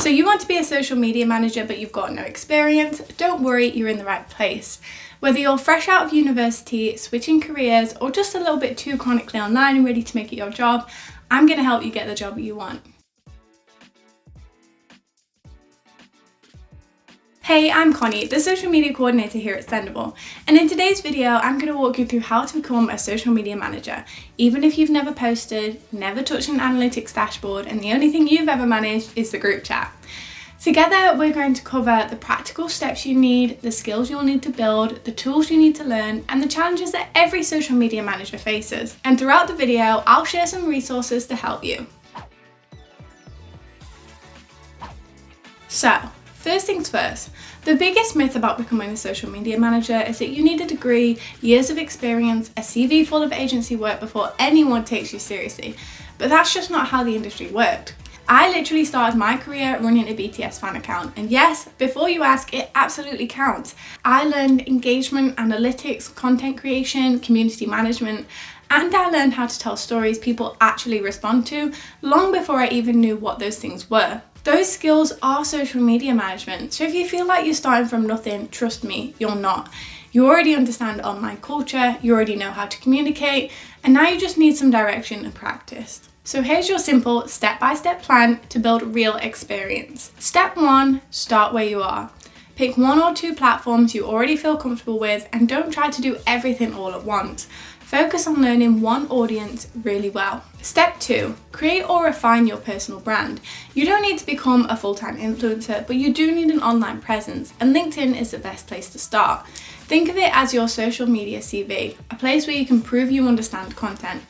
So you want to be a social media manager but you've got no experience? Don't worry, you're in the right place. Whether you're fresh out of university, switching careers, or just a little bit too chronically online and ready to make it your job, I'm going to help you get the job you want. Hey, I'm Connie, the social media coordinator here at Sendible, and in today's video I'm going to walk you through how to become a social media manager, even if you've never posted, never touched an analytics dashboard, and the only thing you've ever managed is the group chat. Together we're going to cover the practical steps you need, the skills you'll need to build, the tools you need to learn, and the challenges that every social media manager faces. And throughout the video I'll share some resources to help you. So, first things first, the biggest myth about becoming a social media manager is that you need a degree, years of experience, a CV full of agency work before anyone takes you seriously. But that's just not how the industry worked. I literally started my career running a BTS fan account, and yes, before you ask, it absolutely counts. I learned engagement, analytics, content creation, community management, and I learned how to tell stories people actually respond to long before I even knew what those things were. Those skills are social media management, so if you feel like you're starting from nothing, trust me, you're not. You already understand online culture, you already know how to communicate, and now you just need some direction and practice. So here's your simple step-by-step plan to build real experience. Step 1, start where you are. Pick 1 or 2 platforms you already feel comfortable with and don't try to do everything all at once. Focus on learning one audience really well. Step 2, create or refine your personal brand. You don't need to become a full-time influencer, but you do need an online presence, and LinkedIn is the best place to start. Think of it as your social media CV, a place where you can prove you understand content.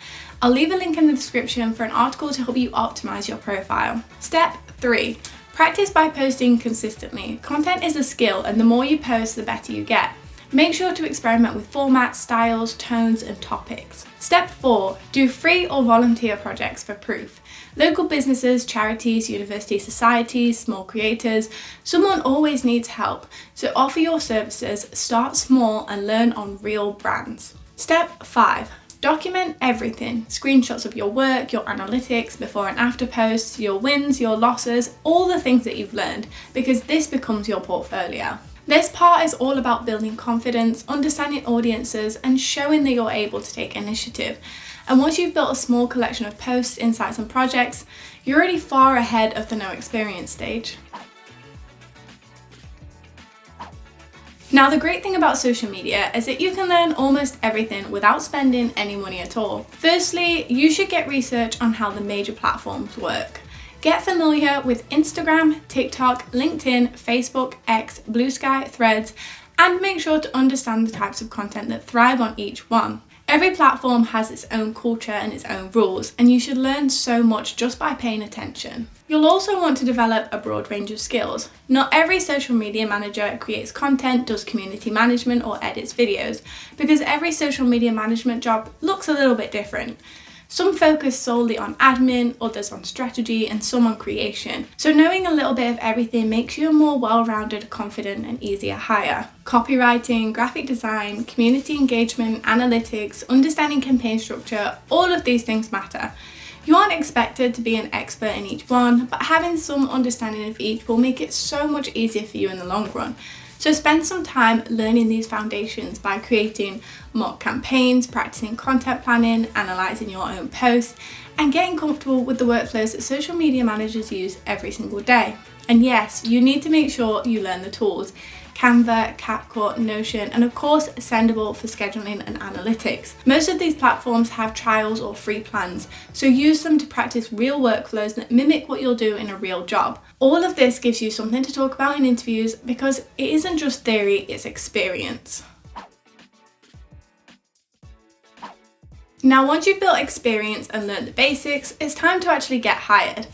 I'll leave a link in the description for an article to help you optimize your profile. Step 3, practice by posting consistently. Content is a skill, and the more you post, the better you get. Make sure to experiment with formats, styles, tones, and topics. Step 4, do free or volunteer projects for proof. Local businesses, charities, university societies, small creators, someone always needs help. So offer your services, start small, and learn on real brands. Step 5, document everything. Screenshots of your work, your analytics, before and after posts, your wins, your losses, all the things that you've learned, because this becomes your portfolio. This part is all about building confidence, understanding audiences, and showing that you're able to take initiative. And once you've built a small collection of posts, insights, and projects, you're already far ahead of the no experience stage. Now, the great thing about social media is that you can learn almost everything without spending any money at all. Firstly, you should get research on how the major platforms work. Get familiar with Instagram, TikTok, LinkedIn, Facebook, X, Blue Sky, Threads, and make sure to understand the types of content that thrive on each one. Every platform has its own culture and its own rules, and you should learn so much just by paying attention. You'll also want to develop a broad range of skills. Not every social media manager creates content, does community management, or edits videos, because every social media management job looks a little bit different. Some focus solely on admin, others on strategy, and some on creation. So knowing a little bit of everything makes you a more well-rounded, confident, and easier hire. Copywriting, graphic design, community engagement, analytics, understanding campaign structure, all of these things matter. You aren't expected to be an expert in each one, but having some understanding of each will make it so much easier for you in the long run. So spend some time learning these foundations by creating mock campaigns, practicing content planning, analysing your own posts, and getting comfortable with the workflows that social media managers use every single day. And yes, you need to make sure you learn the tools. Canva, CapCut, Notion, and of course Sendible for scheduling and analytics. Most of these platforms have trials or free plans, so use them to practice real workflows that mimic what you'll do in a real job. All of this gives you something to talk about in interviews because it isn't just theory, it's experience. Now, once you've built experience and learned the basics, it's time to actually get hired.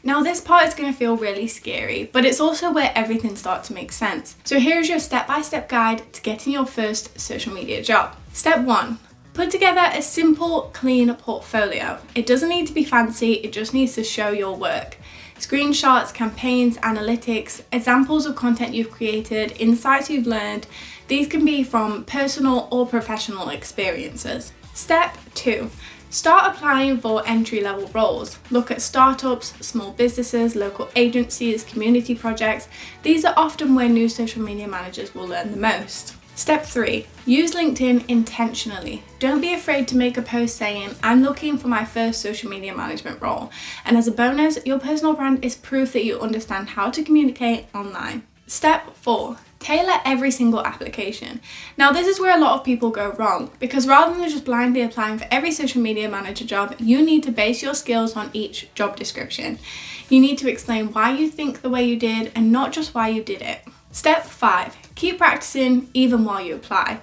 Now, this part is going to feel really scary, but it's also where everything starts to make sense. So here's your step-by-step guide to getting your first social media job. Step 1. Put together a simple, clean portfolio. It doesn't need to be fancy, it just needs to show your work. Screenshots, campaigns, analytics, examples of content you've created, insights you've learned. These can be from personal or professional experiences. Step 2. Start applying for entry-level roles. Look at startups, small businesses, local agencies, community projects. These are often where new social media managers will learn the most. Step 3. Use LinkedIn intentionally. Don't be afraid to make a post saying, "I'm looking for my first social media management role." And as a bonus, your personal brand is proof that you understand how to communicate online. Step 4. Tailor every single application. Now, this is where a lot of people go wrong, because rather than just blindly applying for every social media manager job, you need to base your skills on each job description. You need to explain why you think the way you did and not just why you did it. Step 5. Keep practicing even while you apply.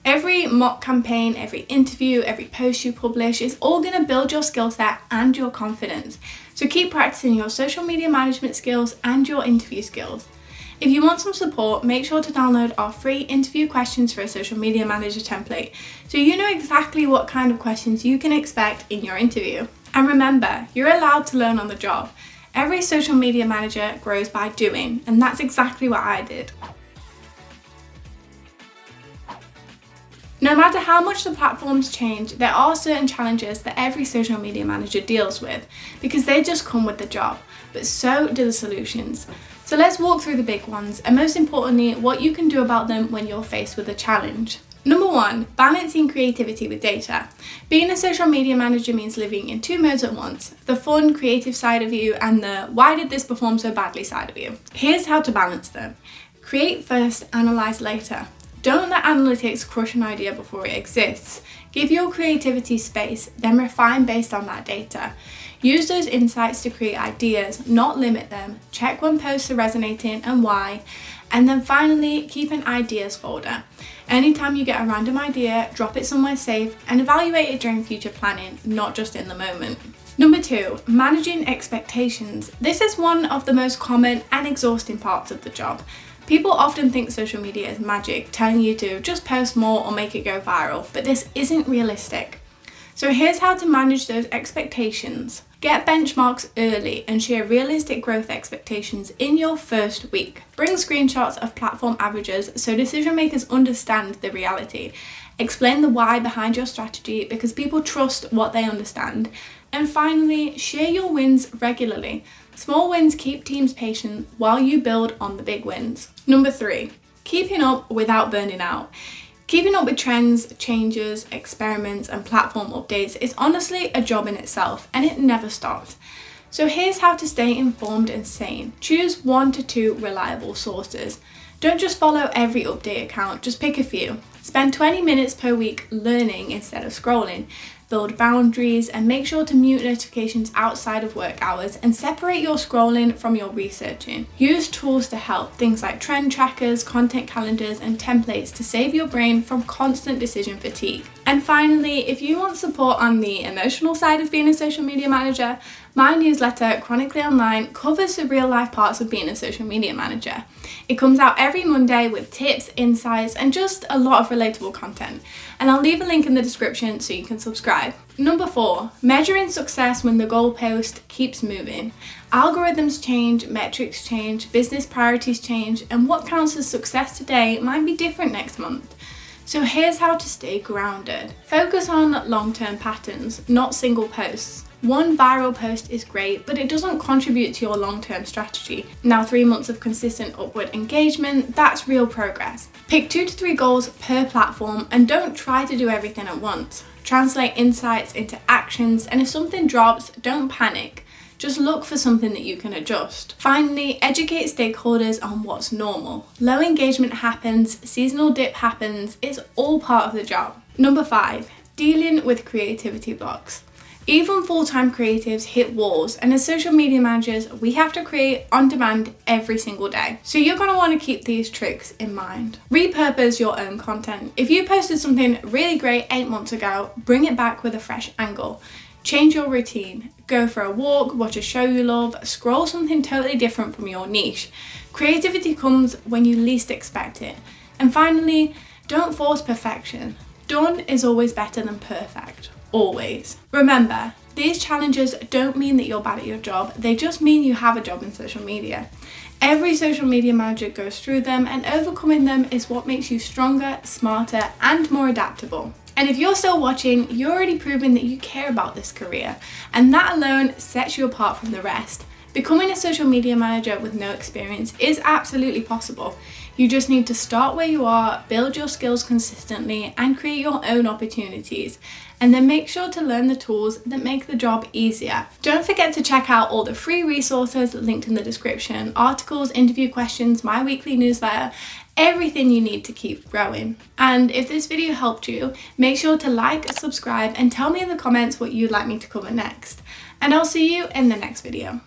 Every mock campaign, every interview, every post you publish is all going to build your skill set and your confidence. So keep practicing your social media management skills and your interview skills. If you want some support, make sure to download our free interview questions for a social media manager template, so you know exactly what kind of questions you can expect in your interview. And remember, you're allowed to learn on the job. Every social media manager grows by doing, and that's exactly what I did. No matter how much the platforms change, there are certain challenges that every social media manager deals with, because they just come with the job, but so do the solutions. So let's walk through the big ones, and most importantly, what you can do about them when you're faced with a challenge. Number 1, balancing creativity with data. Being a social media manager means living in 2 modes at once: the fun, creative side of you and the "why did this perform so badly" side of you. Here's how to balance them. Create first, analyze later. Don't let analytics crush an idea before it exists. Give your creativity space, then refine based on that data. Use those insights to create ideas, not limit them. Check when posts are resonating and why. And then finally, keep an ideas folder. Anytime you get a random idea, drop it somewhere safe and evaluate it during future planning, not just in the moment. Number 2, managing expectations. This is one of the most common and exhausting parts of the job. People often think social media is magic, telling you to just post more or make it go viral, but this isn't realistic. So here's how to manage those expectations. Get benchmarks early and share realistic growth expectations in your first week. Bring screenshots of platform averages so decision makers understand the reality. Explain the why behind your strategy, because people trust what they understand. And finally, share your wins regularly. Small wins keep teams patient while you build on the big wins. Number 3, keeping up without burning out. Keeping up with trends, changes, experiments, and platform updates is honestly a job in itself, and it never stops. So here's how to stay informed and sane. Choose 1 to 2 reliable sources. Don't just follow every update account, just pick a few. Spend 20 minutes per week learning instead of scrolling. Build boundaries and make sure to mute notifications outside of work hours, and separate your scrolling from your researching. Use tools to help, things like trend trackers, content calendars, and templates to save your brain from constant decision fatigue. And finally, if you want support on the emotional side of being a social media manager, my newsletter, Chronically Online, covers the real life parts of being a social media manager. It comes out every Monday with tips, insights, and just a lot of relatable content. And I'll leave a link in the description so you can subscribe. Number 4, measuring success when the goalpost keeps moving. Algorithms change, metrics change, business priorities change, and what counts as success today might be different next month. So here's how to stay grounded. Focus on long-term patterns, not single posts. One viral post is great, but it doesn't contribute to your long-term strategy. Now 3 months of consistent upward engagement, that's real progress. Pick 2 to 3 goals per platform and don't try to do everything at once. Translate insights into actions, and if something drops, don't panic. Just look for something that you can adjust. Finally, educate stakeholders on what's normal. Low engagement happens, seasonal dip happens, it's all part of the job. Number 5, dealing with creativity blocks. Even full-time creatives hit walls, and as social media managers, we have to create on demand every single day. So you're going to want to keep these tricks in mind. Repurpose your own content. If you posted something really great 8 months ago, bring it back with a fresh angle. Change your routine. Go for a walk, watch a show you love, scroll something totally different from your niche. Creativity comes when you least expect it. And finally, don't force perfection. Done is always better than perfect. Always. Remember, these challenges don't mean that you're bad at your job, they just mean you have a job in social media. Every social media manager goes through them, and overcoming them is what makes you stronger, smarter, and more adaptable. And if you're still watching, you're already proving that you care about this career, and that alone sets you apart from the rest. Becoming a social media manager with no experience is absolutely possible. You just need to start where you are, build your skills consistently, and create your own opportunities. And then make sure to learn the tools that make the job easier. Don't forget to check out all the free resources linked in the description, articles, interview questions, my weekly newsletter, everything you need to keep growing. And if this video helped you, make sure to like, subscribe, and tell me in the comments what you'd like me to cover next. And I'll see you in the next video.